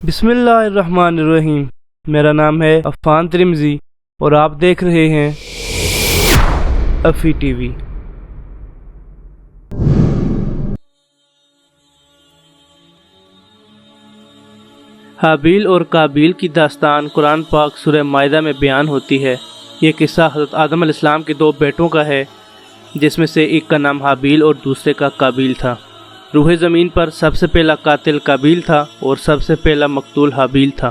بسم اللہ الرحمن الرحیم۔ میرا نام ہے عفان ترمزی اور آپ دیکھ رہے ہیں افی ٹی وی۔ حابیل اور قابیل کی داستان قرآن پاک سورہ مائدہ میں بیان ہوتی ہے۔ یہ قصہ حضرت آدم علیہ السلام کے دو بیٹوں کا ہے، جس میں سے ایک کا نام حابیل اور دوسرے کا قابیل تھا۔ روح زمین پر سب سے پہلا قاتل قابیل تھا اور سب سے پہلا مقتول حابیل تھا۔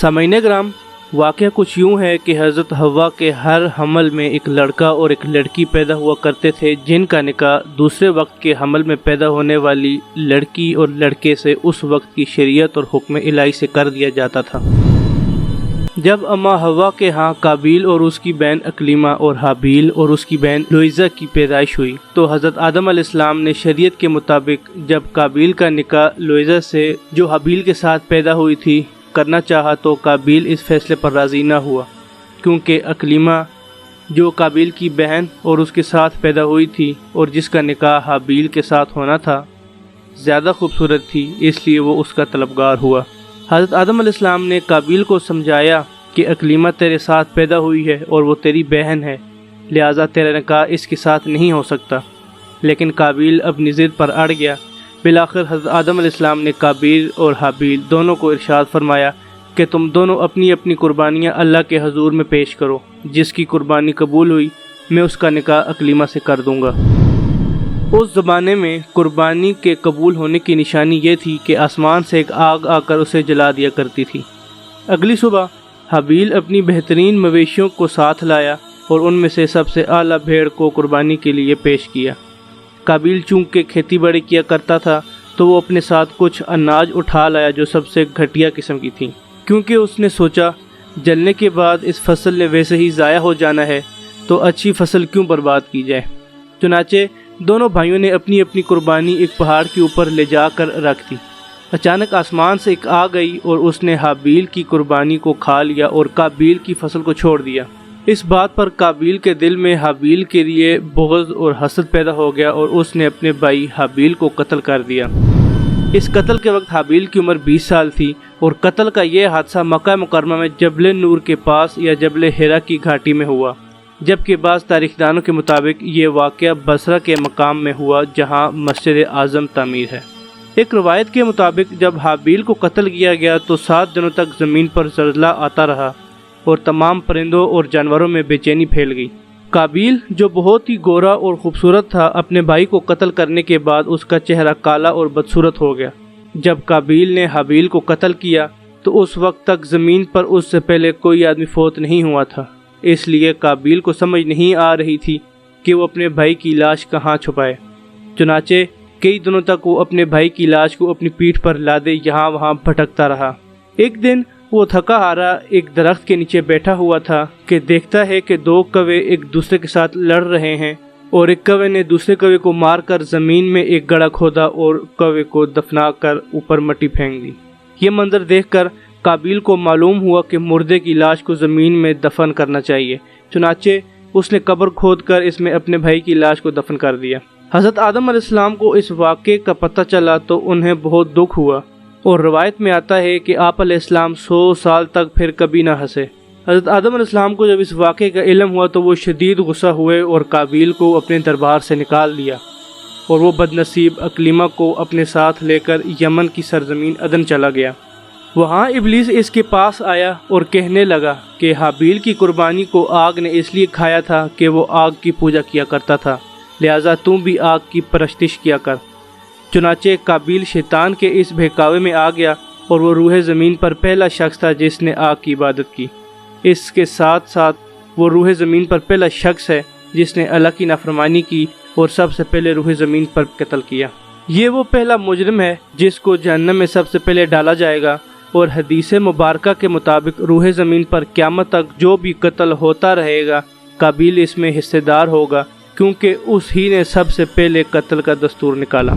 سامعین کرام، واقعہ کچھ یوں ہے کہ حضرت حوا کے ہر حمل میں ایک لڑکا اور ایک لڑکی پیدا ہوا کرتے تھے، جن کا نکاح دوسرے وقت کے حمل میں پیدا ہونے والی لڑکی اور لڑکے سے اس وقت کی شریعت اور حکم الہی سے کر دیا جاتا تھا۔ جب اما حوا کے ہاں قابیل اور اس کی بہن اکلیمہ اور حابیل اور اس کی بہن لوئزہ کی پیدائش ہوئی تو حضرت آدم علیہ السلام نے شریعت کے مطابق جب قابیل کا نکاح لوئزہ سے جو حابیل کے ساتھ پیدا ہوئی تھی کرنا چاہا تو قابیل اس فیصلے پر راضی نہ ہوا، کیونکہ اکلیمہ جو قابیل کی بہن اور اس کے ساتھ پیدا ہوئی تھی اور جس کا نکاح حابیل کے ساتھ ہونا تھا زیادہ خوبصورت تھی، اس لیے وہ اس کا طلبگار ہوا۔ حضرت آدم علیہ السلام نے قابیل کو سمجھایا کہ اکلیمہ تیرے ساتھ پیدا ہوئی ہے اور وہ تیری بہن ہے، لہٰذا تیرا نکاح اس کے ساتھ نہیں ہو سکتا، لیکن قابیل اپنی ضد پر اڑ گیا۔ بالآخر حضرت آدم علیہ السلام نے قابیل اور حابیل دونوں کو ارشاد فرمایا کہ تم دونوں اپنی اپنی قربانیاں اللہ کے حضور میں پیش کرو، جس کی قربانی قبول ہوئی میں اس کا نکاح اکلیمہ سے کر دوں گا۔ اس زمانے میں قربانی کے قبول ہونے کی نشانی یہ تھی کہ آسمان سے ایک آگ آ کر اسے جلا دیا کرتی تھی۔ اگلی صبح حابیل اپنی بہترین مویشیوں کو ساتھ لایا اور ان میں سے سب سے اعلیٰ بھیڑ کو قربانی کے لیے پیش کیا۔ قابیل چونکہ کھیتی باڑی کیا کرتا تھا تو وہ اپنے ساتھ کچھ اناج اٹھا لایا جو سب سے گھٹیا قسم کی تھی، کیونکہ اس نے سوچا جلنے کے بعد اس فصل نے ویسے ہی ضائع ہو جانا ہے تو اچھی فصل کیوں برباد کی جائے۔ چنانچہ دونوں بھائیوں نے اپنی اپنی قربانی ایک پہاڑ کے اوپر لے جا کر رکھ دی۔ اچانک آسمان سے ایک آگ آئی اور اس نے حابیل کی قربانی کو کھا لیا اور قابیل کی فصل کو چھوڑ دیا۔ اس بات پر قابیل کے دل میں حابیل کے لیے بغض اور حسد پیدا ہو گیا اور اس نے اپنے بھائی حابیل کو قتل کر دیا۔ اس قتل کے وقت حابیل کی عمر 20 سال تھی اور قتل کا یہ حادثہ مکہ مکرمہ میں جبل نور کے پاس یا جبل حرا کی گھاٹی میں ہوا، جبکہ بعض تاریخ دانوں کے مطابق یہ واقعہ بصرہ کے مقام میں ہوا جہاں مسجد اعظم تعمیر ہے۔ ایک روایت کے مطابق جب حابیل کو قتل کیا گیا تو 7 دنوں تک زمین پر زلزلہ آتا رہا اور تمام پرندوں اور جانوروں میں بے چینی پھیل گئی۔ قابیل جو بہت ہی گورا اور خوبصورت تھا، اپنے بھائی کو قتل کرنے کے بعد اس کا چہرہ کالا اور بدصورت ہو گیا۔ جب قابیل نے حابیل کو قتل کیا تو اس وقت تک زمین پر اس سے پہلے کوئی آدمی فوت نہیں ہوا تھا، اس لیے قابیل کو سمجھ نہیں آ رہی تھی کہ وہ اپنے بھائی کی لاش کہاں چھپائے۔ چنانچہ کئی دنوں تک وہ اپنے بھائی کی لاش کو اپنی پیٹھ پر لادے یہاں وہاں بھٹکتا رہا۔ ایک دن وہ تھکا ہارا ایک درخت کے نیچے بیٹھا ہوا تھا کہ دیکھتا ہے کہ 2 کوے ایک دوسرے کے ساتھ لڑ رہے ہیں اور ایک کوے نے دوسرے کوے کو مار کر زمین میں ایک گڑھا کھودا اور کوے کو دفنا کر اوپر مٹی پھینک دی۔ یہ منظر دیکھ کر قابیل کو معلوم ہوا کہ مردے کی لاش کو زمین میں دفن کرنا چاہیے، چنانچہ اس نے قبر کھود کر اس میں اپنے بھائی کی لاش کو دفن کر دیا۔ حضرت آدم علیہ السلام کو اس واقعے کا پتہ چلا تو انہیں بہت دکھ ہوا اور روایت میں آتا ہے کہ آپ علیہ السلام 100 سال تک پھر کبھی نہ ہنسے۔ حضرت آدم علیہ السلام کو جب اس واقعے کا علم ہوا تو وہ شدید غصہ ہوئے اور قابیل کو اپنے دربار سے نکال دیا اور وہ بدنصیب اکلیمہ کو اپنے ساتھ لے کر یمن کی سرزمین عدن چلا گیا۔ وہاں ابلیس اس کے پاس آیا اور کہنے لگا کہ حابیل کی قربانی کو آگ نے اس لیے کھایا تھا کہ وہ آگ کی پوجا کیا کرتا تھا، لہٰذا تم بھی آگ کی پرستش کیا کر۔ چنانچہ قابیل شیطان کے اس بہکاوے میں آ گیا اور وہ روح زمین پر پہلا شخص تھا جس نے آگ کی عبادت کی۔ اس کے ساتھ ساتھ وہ روح زمین پر پہلا شخص ہے جس نے اللہ کی نافرمانی کی اور سب سے پہلے روح زمین پر قتل کیا۔ یہ وہ پہلا مجرم ہے جس کو جہنم میں سب سے پہلے ڈالا جائے گا، اور حدیث مبارکہ کے مطابق روح زمین پر قیامت تک جو بھی قتل ہوتا رہے گا قابیل اس میں حصے دار ہوگا، کیونکہ اس ہی نے سب سے پہلے قتل کا دستور نکالا۔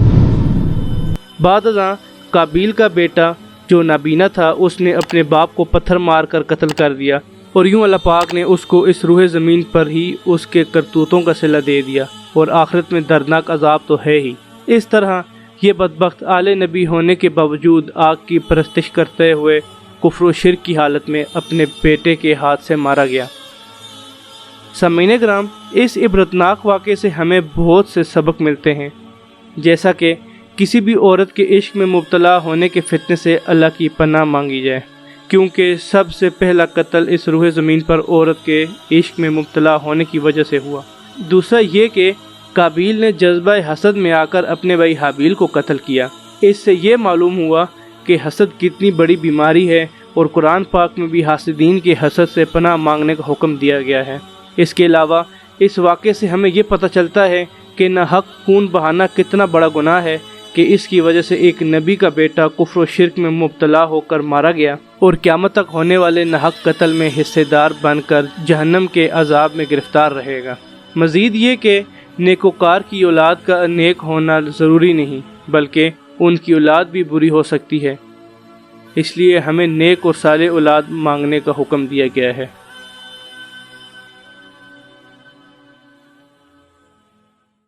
بعد ازاں قابیل کا بیٹا جو نابینا تھا اس نے اپنے باپ کو پتھر مار کر قتل کر دیا، اور یوں اللہ پاک نے اس کو اس روح زمین پر ہی اس کے کرتوتوں کا صلہ دے دیا، اور آخرت میں دردناک عذاب تو ہے ہی۔ اس طرح یہ بدبخت آل نبی ہونے کے باوجود آگ کی پرستش کرتے ہوئے کفر و شرک کی حالت میں اپنے بیٹے کے ہاتھ سے مارا گیا۔ سامعین کرام، اس عبرتناک واقعے سے ہمیں بہت سے سبق ملتے ہیں، جیسا کہ کسی بھی عورت کے عشق میں مبتلا ہونے کے فتنے سے اللہ کی پناہ مانگی جائے، کیونکہ سب سے پہلا قتل اس روح زمین پر عورت کے عشق میں مبتلا ہونے کی وجہ سے ہوا۔ دوسرا یہ کہ قابیل نے جذبہ حسد میں آ کر اپنے بھائی حابیل کو قتل کیا۔ اس سے یہ معلوم ہوا کہ حسد کتنی بڑی بیماری ہے، اور قرآن پاک میں بھی حاسدین کے حسد سے پناہ مانگنے کا حکم دیا گیا ہے۔ اس کے علاوہ اس واقعے سے ہمیں یہ پتہ چلتا ہے کہ ناحق خون بہانا کتنا بڑا گناہ ہے کہ اس کی وجہ سے ایک نبی کا بیٹا کفر و شرک میں مبتلا ہو کر مارا گیا، اور قیامت تک ہونے والے ناحق قتل میں حصے دار بن کر جہنم کے عذاب میں گرفتار رہے گا۔ مزید یہ کہ نیکوکار کی اولاد کا نیک ہونا ضروری نہیں، بلکہ ان کی اولاد بھی بری ہو سکتی ہے، اس لیے ہمیں نیک اور صالح اولاد مانگنے کا حکم دیا گیا ہے۔